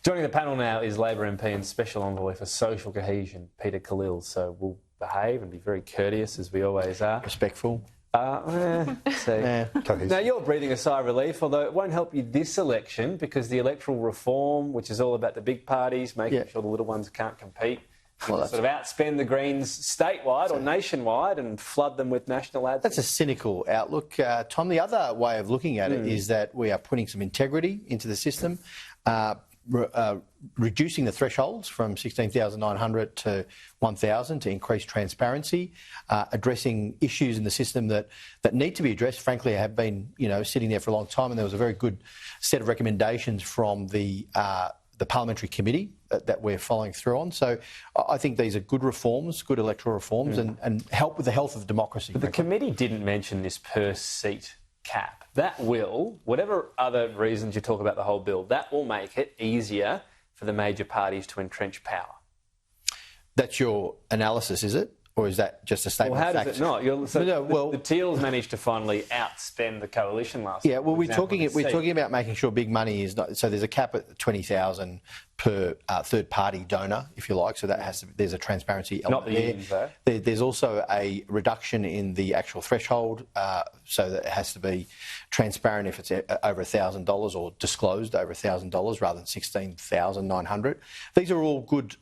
Joining the panel now is Labor MP and Special Envoy for Social Cohesion, Peter Khalil. So we'll behave and be very courteous, as we always are. Respectful. Now, you're breathing a sigh of relief, although it won't help you this election because the electoral reform, which is all about the big parties, making sure the little ones can't compete, sort of outspend the Greens statewide or nationwide and flood them with national ads. That's a cynical outlook, Tom. The other way of looking at it is that we are putting some integrity into the system, reducing the thresholds from 16,900 to 1,000 to increase transparency, addressing issues in the system that need to be addressed. Frankly, have been sitting there for a long time, and there was a very good set of recommendations from the parliamentary committee that we're following through on. So I think these are good reforms, good electoral reforms, and help with the health of democracy. But the committee didn't mention this per seat cap. That will, whatever other reasons you talk about the whole bill, that will make it easier for the major parties to entrench power. That's your analysis, is it? Or is that just a statement of fact? Well, how does it not? The Teals managed to finally outspend the coalition last year. Yeah, well, we're talking about making sure big money is not... So there's a cap at 20,000 per third-party donor, if you like, so that has to... There's a transparency element there. Not the unions, though. There's also a reduction in the actual threshold, so that it has to be transparent if it's over $1,000 or disclosed over $1,000 rather than 16,900. These are all good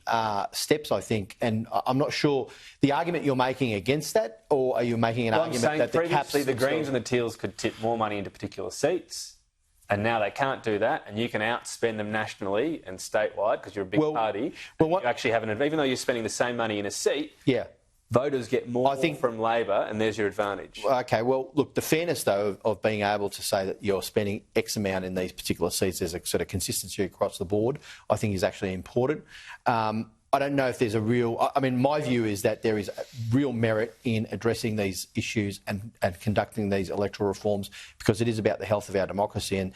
steps, I think, and I'm not sure the argument you're making against that, or are you making an argument that the caps... The Greens and the Teals could tip more money into particular seats, and now they can't do that, and you can outspend them nationally and statewide because you're a big party. You actually have even though you're spending the same money in a seat, voters get more from Labor, and there's your advantage. OK, well, look, the fairness, though, of being able to say that you're spending X amount in these particular seats, there's a sort of consistency across the board, I think is actually important. I don't know if there's a real... I mean, my view is that there is real merit in addressing these issues and conducting these electoral reforms because it is about the health of our democracy. And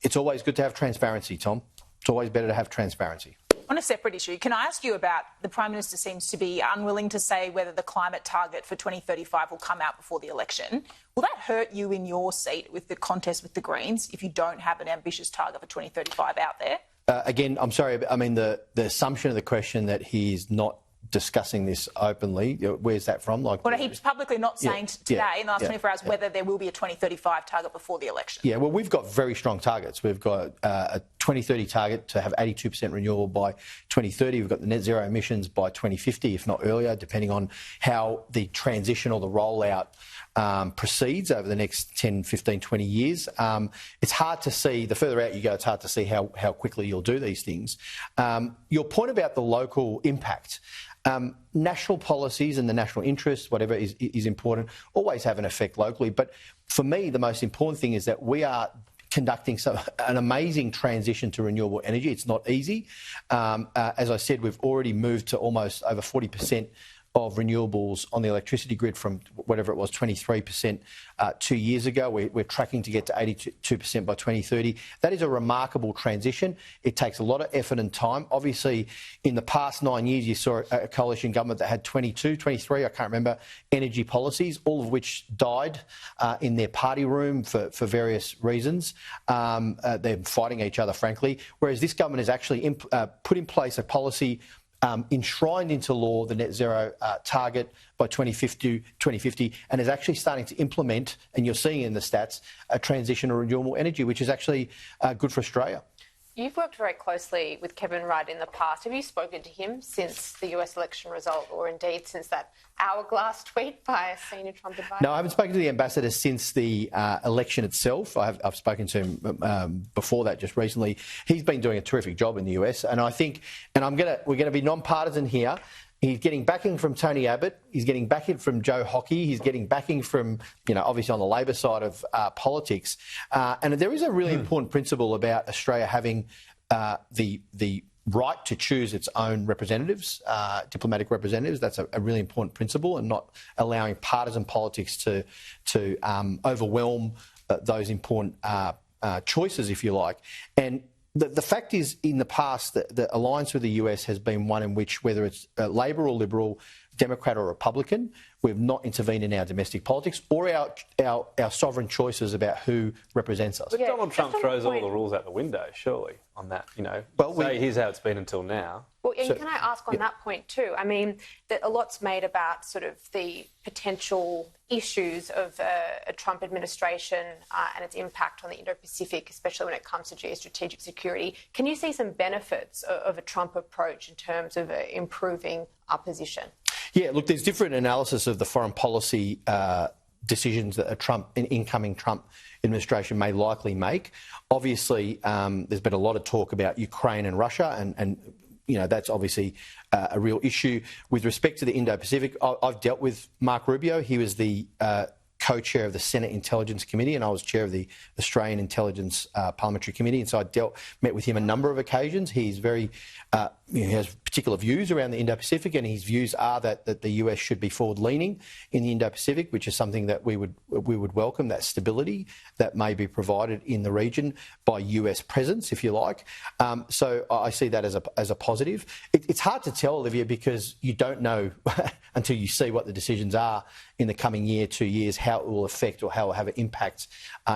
it's always good to have transparency, Tom. It's always better to have transparency. On a separate issue, can I ask you about the Prime Minister seems to be unwilling to say whether the climate target for 2035 will come out before the election. Will that hurt you in your seat with the contest with the Greens if you don't have an ambitious target for 2035 out there? Again, I'm sorry, I mean, the assumption of the question that he's not discussing this openly, where's that from? Well, he's publicly not saying today in the last 24 hours whether there will be a 2035 target before the election. Yeah, well, we've got very strong targets. We've got a 2030 target to have 82% renewable by 2030. We've got the net zero emissions by 2050, if not earlier, depending on how the transition or the rollout proceeds over the next 10, 15, 20 years. It's hard to see, the further out you go, it's hard to see how quickly you'll do these things. Your point about the local impact, national policies and the national interest, whatever is important, always have an effect locally. But for me, the most important thing is that we are conducting an amazing transition to renewable energy. It's not easy. As I said, we've already moved to almost over 40% of renewables on the electricity grid from whatever it was, 23% 2 years ago. We're tracking to get to 82% by 2030. That is a remarkable transition. It takes a lot of effort and time. Obviously, in the past 9 years, you saw a coalition government that had 22, 23, I can't remember, energy policies, all of which died in their party room for various reasons. They're fighting each other, frankly, whereas this government has actually put in place a policy enshrined into law the net zero target by 2050 and is actually starting to implement, and you're seeing in the stats, a transition to renewable energy, which is actually good for Australia. You've worked very closely with Kevin Rudd in the past. Have you spoken to him since the US election result, or indeed since that hourglass tweet by a senior Trump advisor? No, I haven't spoken to the ambassador since the election itself. I've spoken to him before that, just recently. He's been doing a terrific job in the US, and I think, and we're going to be non-partisan here. He's getting backing from Tony Abbott. He's getting backing from Joe Hockey. He's getting backing from, obviously on the Labor side of politics. And there is a really important principle about Australia having the right to choose its own representatives, diplomatic representatives. That's a really important principle, and not allowing partisan politics to overwhelm those important choices, if you like. And the fact is, in the past, the alliance with the US has been one in which, whether it's Labor or Liberal, Democrat or Republican. We've not intervened in our domestic politics or our sovereign choices about who represents us. But Donald Trump throws all the rules out the window, surely, on that, here's how it's been until now. Well, and can I ask on that point too? I mean, that a lot's made about sort of the potential issues of a Trump administration and its impact on the Indo-Pacific, especially when it comes to geostrategic security. Can you see some benefits of a Trump approach in terms of improving our position? Yeah, look, there's different analysis of the foreign policy decisions that an incoming Trump administration may likely make. Obviously, there's been a lot of talk about Ukraine and Russia, and that's obviously a real issue. With respect to the Indo-Pacific, I've dealt with Mark Rubio. He was the co-chair of the Senate Intelligence Committee, and I was chair of the Australian Intelligence Parliamentary Committee, and so met with him a number of occasions. He's very, he has particular views around the Indo-Pacific, and his views are that the US should be forward-leaning in the Indo-Pacific, which is something that we would welcome, that stability that may be provided in the region by US presence, if you like. So I see that as a positive. It's hard to tell, Olivia, because you don't know until you see what the decisions are in the coming year, 2 years, how it will affect or how it will have an impact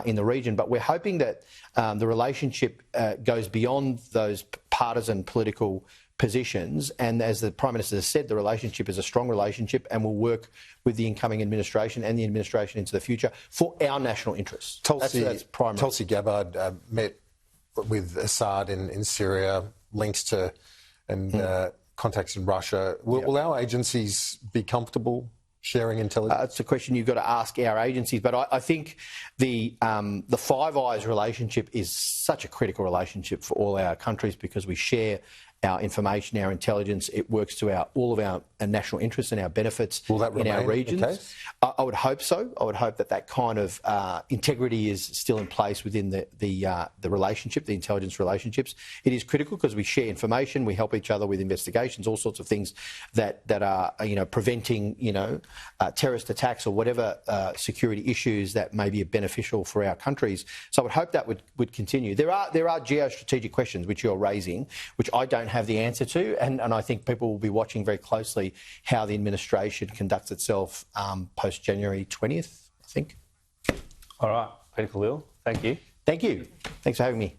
in the region. But we're hoping that the relationship goes beyond those partisan political positions, and as the Prime Minister has said, the relationship is a strong relationship and will work with the incoming administration and the administration into the future for our national interests. That's primary. Tulsi Gabbard met with Assad in Syria, links to contacts in Russia. Will our agencies be comfortable sharing intelligence? It's a question you've got to ask our agencies, but I think the Five Eyes relationship is such a critical relationship for all our countries because we share our information, our intelligence. It works to all of our national interests and our benefits in our regions. The case? I would hope so. I would hope that kind of integrity is still in place within the relationship, the intelligence relationships. It is critical because we share information, we help each other with investigations, all sorts of things that are preventing terrorist attacks or whatever security issues that may be beneficial for our countries. So I would hope that would continue. There are geostrategic questions which you're raising, which I don't have the answer to, and I think people will be watching very closely how the administration conducts itself post-January 20th, I think. All right, Peter Khalil, thank you. Thank you. Thanks for having me.